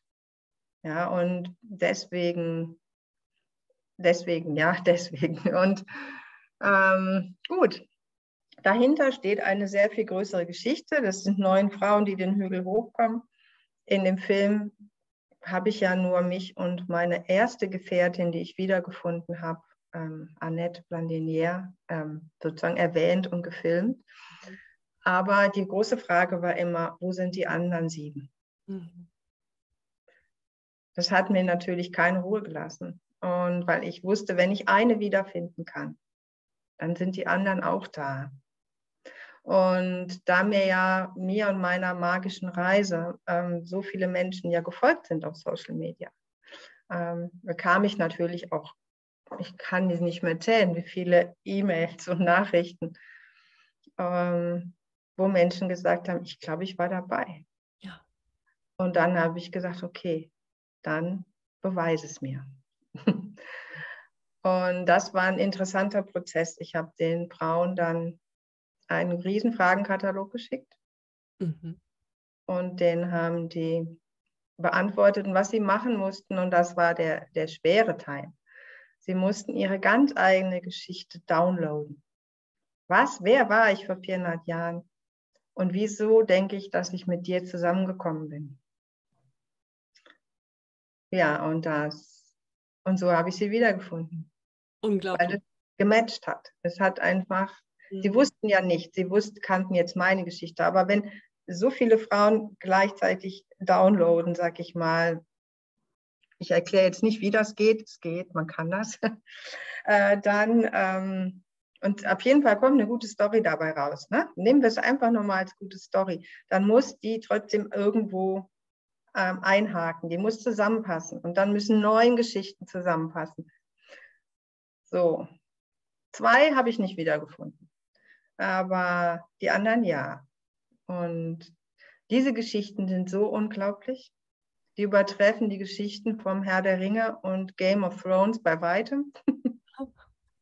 Ja, und deswegen. Und gut, dahinter steht eine sehr viel größere Geschichte. Das sind 9 Frauen, die den Hügel hochkommen. In dem Film habe ich ja nur mich und meine erste Gefährtin, die ich wiedergefunden habe, Annette Blandinière, sozusagen erwähnt und gefilmt. Aber die große Frage war immer, wo sind die anderen 7? Mhm. Das hat mir natürlich keine Ruhe gelassen. Und weil ich wusste, wenn ich eine wiederfinden kann, dann sind die anderen auch da. Und da mir und meiner magischen Reise so viele Menschen ja gefolgt sind auf Social Media, bekam ich natürlich auch, ich kann die nicht mehr zählen, wie viele E-Mails und Nachrichten, wo Menschen gesagt haben, ich glaube, ich war dabei. Ja. Und dann habe ich gesagt, okay, dann beweise es mir. Und das war ein interessanter Prozess. Ich habe den Frauen dann einen riesen Fragenkatalog geschickt. Mhm. Und den haben die beantwortet, und was sie machen mussten, und das war der schwere Teil. Sie mussten ihre ganz eigene Geschichte downloaden. Wer war ich vor 400 Jahren? Und wieso denke ich, dass ich mit dir zusammengekommen bin? Ja, und so habe ich sie wiedergefunden. Unglaublich. Weil es gematcht hat. Es hat einfach, sie wussten ja nicht, kannten jetzt meine Geschichte, aber wenn so viele Frauen gleichzeitig downloaden, sag ich mal, ich erkläre jetzt nicht, wie das geht, es geht, man kann das, dann, und auf jeden Fall kommt eine gute Story dabei raus. Ne? Nehmen wir es einfach nur mal als gute Story. Dann muss die trotzdem irgendwo einhaken, die muss zusammenpassen. Und dann müssen 9 Geschichten zusammenpassen. So, 2 habe ich nicht wiedergefunden, aber die anderen ja. Und diese Geschichten sind so unglaublich. Die übertreffen die Geschichten vom Herr der Ringe und Game of Thrones bei weitem.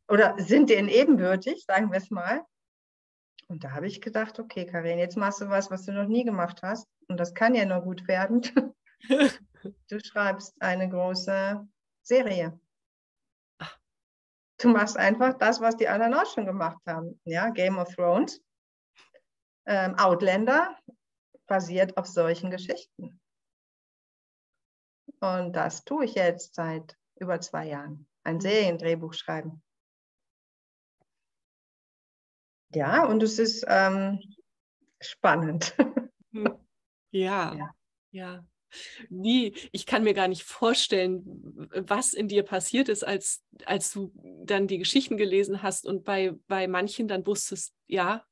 Oder sind denen ebenbürtig, sagen wir es mal. Und da habe ich gedacht, okay, Karin, jetzt machst du was du noch nie gemacht hast. Und das kann ja nur gut werden. Du schreibst eine große Serie. Du machst einfach das, was die anderen auch schon gemacht haben. Ja, Game of Thrones, Outlander, basiert auf solchen Geschichten. Und das tue ich jetzt seit über 2 Jahren. Ein Seriendrehbuch schreiben. Ja, und es ist spannend. Ja. Ich kann mir gar nicht vorstellen, was in dir passiert ist, als du dann die Geschichten gelesen hast und bei manchen dann wusstest, ja,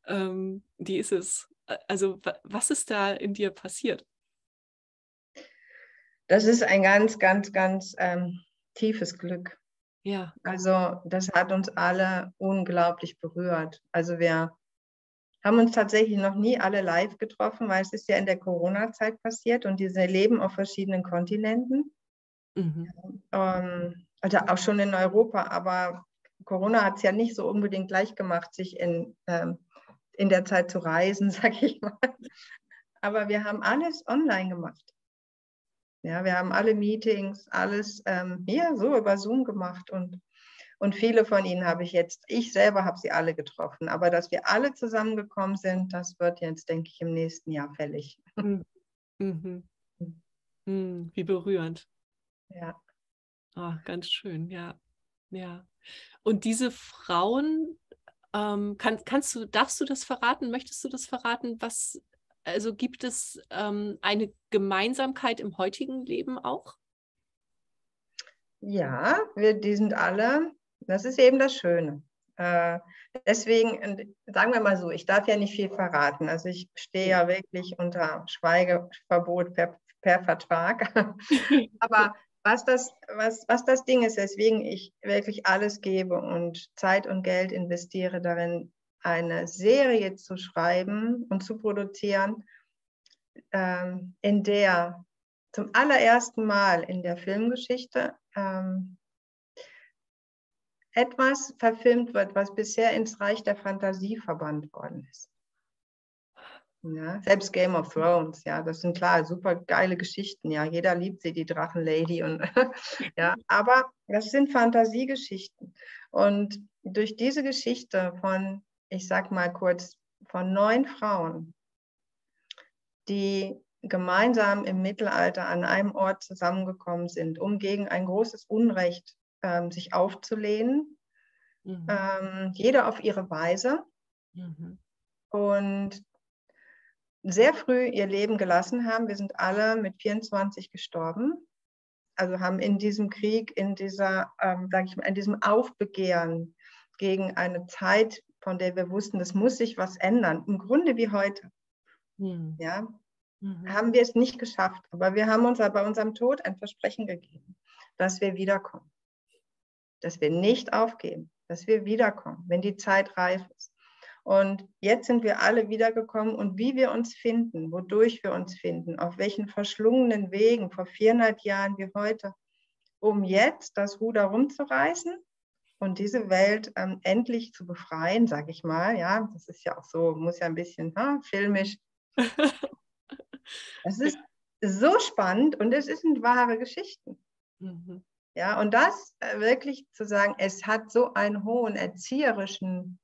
die ist es. Also was ist da in dir passiert? Das ist ein ganz, ganz, ganz tiefes Glück. Ja. Also das hat uns alle unglaublich berührt. Also wir haben uns tatsächlich noch nie alle live getroffen, weil es ist ja in der Corona-Zeit passiert und diese leben auf verschiedenen Kontinenten. Mhm. Also auch schon in Europa, aber Corona hat es ja nicht so unbedingt leicht gemacht, sich in der Zeit zu reisen, sag ich mal. Aber wir haben alles online gemacht. Ja, wir haben alle Meetings, alles hier so über Zoom gemacht und viele von ihnen ich selber habe sie alle getroffen, aber dass wir alle zusammengekommen sind, das wird jetzt, denke ich, im nächsten Jahr fällig. Mhm. Wie berührend. Ja. Oh, ganz schön, ja. Und diese Frauen, darfst du das verraten? Möchtest du das verraten? Also gibt es eine Gemeinsamkeit im heutigen Leben auch? Ja, die sind alle, das ist eben das Schöne. Deswegen, sagen wir mal so, ich darf ja nicht viel verraten. Also ich stehe ja wirklich unter Schweigeverbot per Vertrag. Aber was das Ding ist, weswegen ich wirklich alles gebe und Zeit und Geld investiere darin, eine Serie zu schreiben und zu produzieren, in der zum allerersten Mal in der Filmgeschichte etwas verfilmt wird, was bisher ins Reich der Fantasie verbannt worden ist. Ja, selbst Game of Thrones, ja, das sind klar super geile Geschichten, ja, jeder liebt sie, die Drachenlady und ja, aber das sind Fantasiegeschichten und durch diese Geschichte von, ich sag mal kurz, von 9 Frauen, die gemeinsam im Mittelalter an einem Ort zusammengekommen sind, um gegen ein großes Unrecht sich aufzulehnen, jeder auf ihre Weise und sehr früh ihr Leben gelassen haben. Wir sind alle mit 24 gestorben, also haben in diesem Krieg, in dieser, sag ich mal, in diesem Aufbegehren gegen eine Zeit, von der wir wussten, das muss sich was ändern, im Grunde wie heute, ja, haben wir es nicht geschafft. Aber wir haben uns bei unserem Tod ein Versprechen gegeben, dass wir wiederkommen, dass wir nicht aufgeben, dass wir wiederkommen, wenn die Zeit reif ist. Und jetzt sind wir alle wiedergekommen und wie wir uns finden, wodurch wir uns finden, auf welchen verschlungenen Wegen vor 400 Jahren wie heute, um jetzt das Ruder rumzureißen und diese Welt endlich zu befreien, sage ich mal. Ja, das ist ja auch so, muss ja ein bisschen filmisch. Es ist so spannend und es sind wahre Geschichten. Ja, und das wirklich zu sagen, es hat so einen hohen erzieherischen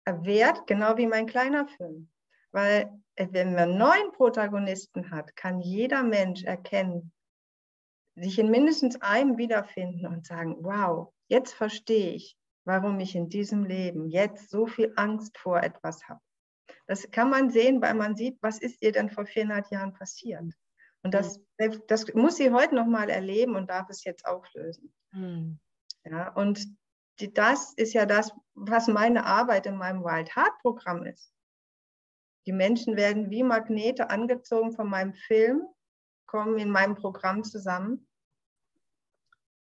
Wert, genau wie mein kleiner Film. Weil wenn man 9 Protagonisten hat, kann jeder Mensch erkennen, sich in mindestens einem wiederfinden und sagen, wow, jetzt verstehe ich, warum ich in diesem Leben jetzt so viel Angst vor etwas habe. Das kann man sehen, weil man sieht, was ist ihr denn vor 400 Jahren passiert. Und das muss sie heute noch mal erleben und darf es jetzt auflösen. Ja, und das ist ja das, was meine Arbeit in meinem Wild Heart Programm ist. Die Menschen werden wie Magnete angezogen von meinem Film, kommen in meinem Programm zusammen.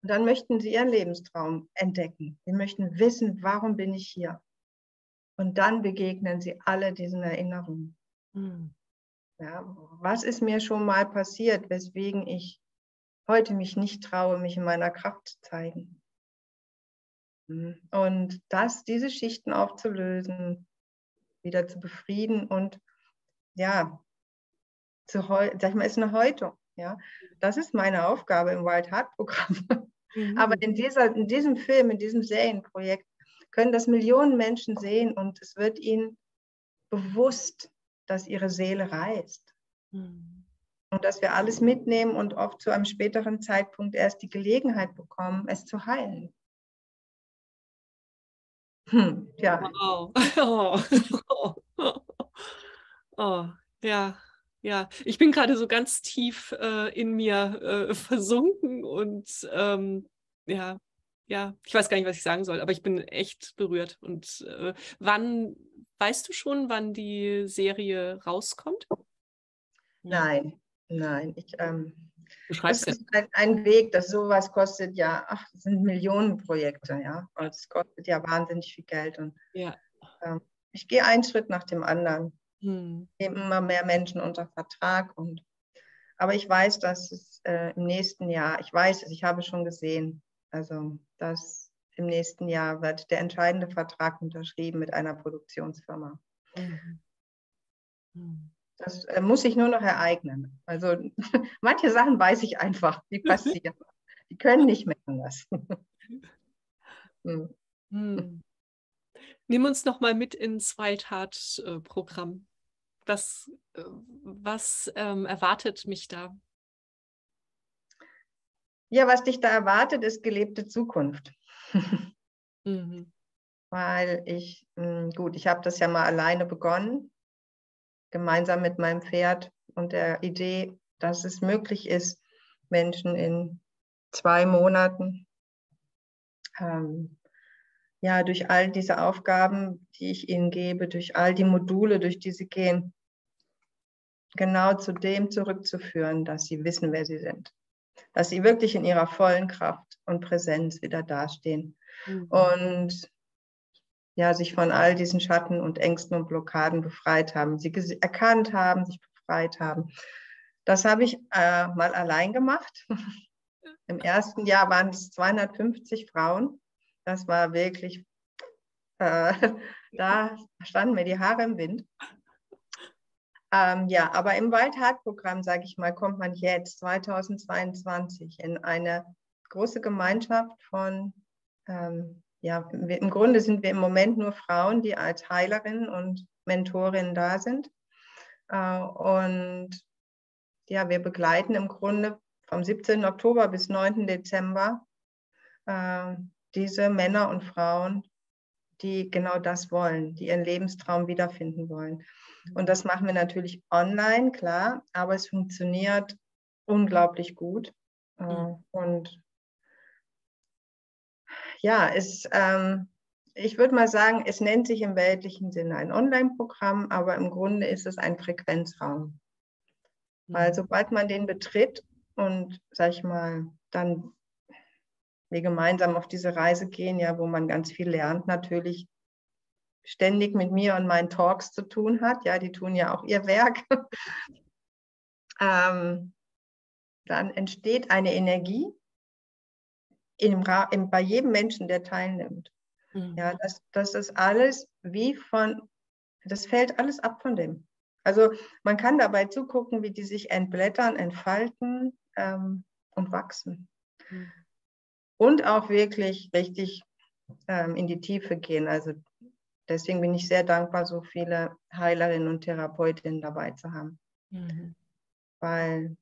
Und dann möchten sie ihren Lebenstraum entdecken. Sie möchten wissen, warum bin ich hier? Und dann begegnen sie alle diesen Erinnerungen. Ja, was ist mir schon mal passiert, weswegen ich heute mich nicht traue, mich in meiner Kraft zu zeigen? Und diese Schichten aufzulösen, wieder zu befrieden und ja, sag ich mal, ist eine Häutung. Ja? Das ist meine Aufgabe im Wild Heart Programm. Aber in diesem Film, in diesem Serienprojekt können das Millionen Menschen sehen und es wird ihnen bewusst, dass ihre Seele reist. Und dass wir alles mitnehmen und oft zu einem späteren Zeitpunkt erst die Gelegenheit bekommen, es zu heilen. Ja. Wow. Oh, ja, ja. Ich bin gerade so ganz tief in mir versunken und ja, ich weiß gar nicht, was ich sagen soll, aber ich bin echt berührt. Und weißt du schon, wann die Serie rauskommt? Nein. Du schreibst das ist ein Weg, dass sowas kostet ja, das sind Millionenprojekte, ja. Und es kostet ja wahnsinnig viel Geld. Und ich gehe einen Schritt nach dem anderen. Nehme immer mehr Menschen unter Vertrag. Aber ich weiß, dass es im nächsten Jahr, ich habe schon gesehen, also dass im nächsten Jahr wird der entscheidende Vertrag unterschrieben mit einer Produktionsfirma. Das muss sich nur noch ereignen. Also manche Sachen weiß ich einfach, die passieren. Die können nicht mehr anders. Nimm uns noch mal mit ins Wild Heart Programm. Was erwartet mich da? Ja, was dich da erwartet, ist gelebte Zukunft. Weil ich habe das ja mal alleine begonnen, gemeinsam mit meinem Pferd und der Idee, dass es möglich ist, Menschen in 2 Monaten durch all diese Aufgaben, die ich ihnen gebe, durch all die Module, durch die sie gehen, genau zu dem zurückzuführen, dass sie wissen, wer sie sind. Dass sie wirklich in ihrer vollen Kraft und Präsenz wieder dastehen. Und ja, sich von all diesen Schatten und Ängsten und Blockaden befreit haben, sie erkannt haben, sich befreit haben. Das habe ich mal allein gemacht. Im ersten Jahr waren es 250 Frauen. Das war wirklich, da standen mir die Haare im Wind. Ja, aber im Wild Heart Programm, sage ich mal, kommt man jetzt 2022 in eine große Gemeinschaft von, ja, im Grunde sind wir im Moment nur Frauen, die als Heilerinnen und Mentorinnen da sind. Und ja, wir begleiten im Grunde vom 17. Oktober bis 9. Dezember diese Männer und Frauen, die genau das wollen, die ihren Lebenstraum wiederfinden wollen. Und das machen wir natürlich online, klar, aber es funktioniert unglaublich gut. Und ja, ich würde mal sagen, es nennt sich im weltlichen Sinne ein Online-Programm, aber im Grunde ist es ein Frequenzraum. Weil sobald man den betritt und, sag ich mal, dann wir gemeinsam auf diese Reise gehen, ja, wo man ganz viel lernt, natürlich ständig mit mir und meinen Talks zu tun hat, ja, die tun ja auch ihr Werk, dann entsteht eine Energie bei jedem Menschen, der teilnimmt. Ja, das ist alles das fällt alles ab von dem. Also man kann dabei zugucken, wie die sich entblättern, entfalten und wachsen. Und auch wirklich richtig in die Tiefe gehen. Also deswegen bin ich sehr dankbar, so viele Heilerinnen und Therapeutinnen dabei zu haben. Weil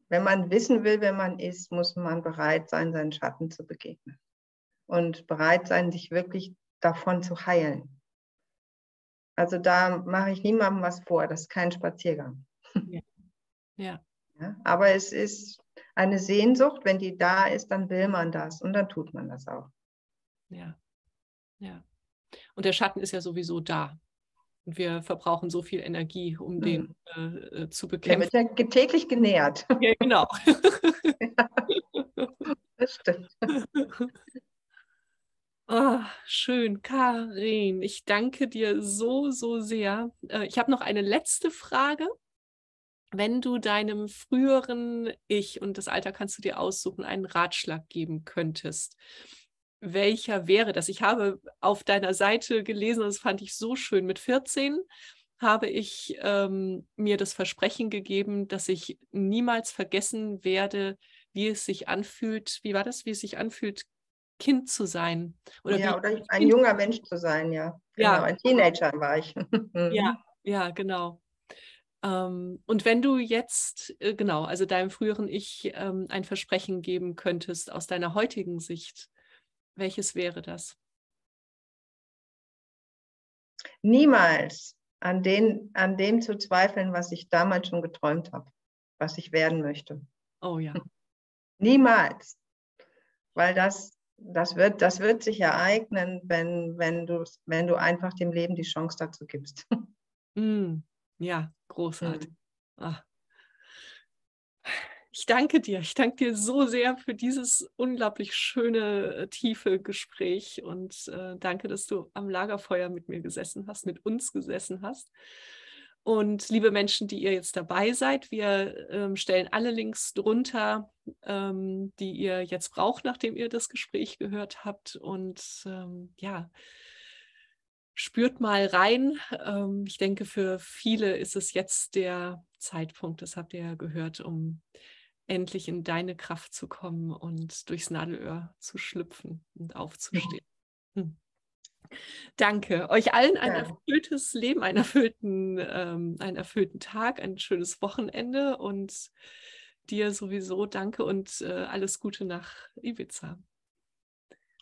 wenn man wissen will, wer man ist, muss man bereit sein, seinen Schatten zu begegnen. Und bereit sein, sich wirklich davon zu heilen. Also da mache ich niemandem was vor, das ist kein Spaziergang. Ja. Ja. Ja, aber es ist eine Sehnsucht, wenn die da ist, dann will man das und dann tut man das auch. Ja, ja. Und der Schatten ist ja sowieso da. Und wir verbrauchen so viel Energie, um den zu bekämpfen. Der wird ja täglich genährt. Ja, genau. Ja, das stimmt. Oh, schön, Karin. Ich danke dir so, so sehr. Ich habe noch eine letzte Frage. Wenn du deinem früheren Ich, und das Alter kannst du dir aussuchen, einen Ratschlag geben könntest, welcher wäre das? Ich habe auf deiner Seite gelesen, und das fand ich so schön, mit 14 habe ich mir das Versprechen gegeben, dass ich niemals vergessen werde, wie es sich anfühlt. Wie war das? Wie es sich anfühlt, Kind zu sein. Oder ja, wie oder ein junger Mensch zu sein, ja. Genau, ja, ein Teenager war ich. ja, genau. Und wenn du jetzt, genau, also deinem früheren Ich ein Versprechen geben könntest aus deiner heutigen Sicht, welches wäre das? Niemals an dem zu zweifeln, was ich damals schon geträumt habe, was ich werden möchte. Oh ja. Niemals. Weil das wird sich ereignen, wenn du einfach dem Leben die Chance dazu gibst. Ja, großartig. Ach. Ich danke dir. Ich danke dir so sehr für dieses unglaublich schöne, tiefe Gespräch und danke, dass du am Lagerfeuer mit mir gesessen hast, mit uns gesessen hast. Und liebe Menschen, die ihr jetzt dabei seid, wir stellen alle Links drunter, die ihr jetzt braucht, nachdem ihr das Gespräch gehört habt. Und ja, spürt mal rein. Ich denke, für viele ist es jetzt der Zeitpunkt, das habt ihr ja gehört, um endlich in deine Kraft zu kommen und durchs Nadelöhr zu schlüpfen und aufzustehen. Danke. Euch allen ein erfülltes Leben, einen erfüllten Tag, ein schönes Wochenende und dir sowieso danke und alles Gute nach Ibiza.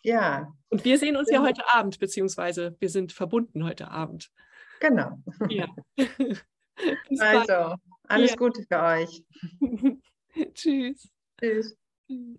Ja. Und wir sehen uns ja heute Abend, beziehungsweise wir sind verbunden heute Abend. Genau. Ja. Also, alles Gute für euch. Tschüss. Tschüss. Tschüss.